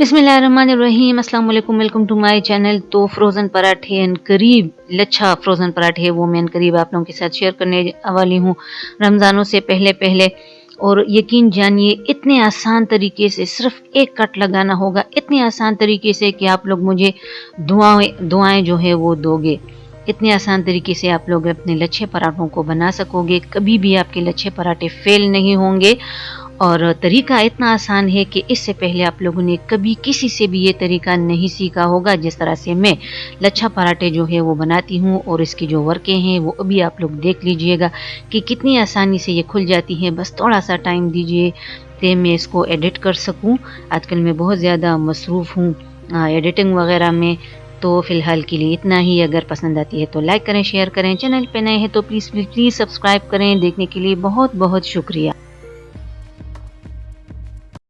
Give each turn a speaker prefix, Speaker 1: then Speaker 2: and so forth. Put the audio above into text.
Speaker 1: बिस्मिल्लाहिर्रहमानिर्रहीम, अस्सलाम वालेकुम, वेलकम टू माय चैनल। तो फ्रोज़न पराठे एंड करीब लच्छा फ्रोज़न पराठे वो मैं करीब आप लोगों के साथ शेयर करने वाली हूँ रमज़ानों से पहले पहले। और यकीन जानिए इतने आसान तरीके से सिर्फ एक कट लगाना होगा, इतने आसान तरीके से कि आप लोग मुझे दुआएं जो है वो दोगे। इतने आसान तरीके से आप लोग अपने लच्छे पराठों को बना सकोगे, कभी भी आपके लच्छे पराठे फेल नहीं होंगे। और तरीका इतना आसान है कि इससे पहले आप लोगों ने कभी किसी से भी ये तरीका नहीं सीखा होगा जिस तरह से मैं लच्छा पराठे जो है वो बनाती हूँ। और इसकी जो वर्कें हैं वो अभी आप लोग देख लीजिएगा कि कितनी आसानी से ये खुल जाती हैं। बस थोड़ा सा टाइम दीजिए कि मैं इसको एडिट कर सकूँ। आजकल मैं बहुत ज़्यादा मसरूफ़ हूँ एडिटिंग वगैरह में। तो फ़िलहाल के लिए इतना ही। अगर पसंद आती है तो लाइक करें, शेयर करें। चैनल पे नए हैं तो प्लीज़ प्लीज़ प्लीज़ सब्सक्राइब करें। देखने के लिए बहुत बहुत शुक्रिया।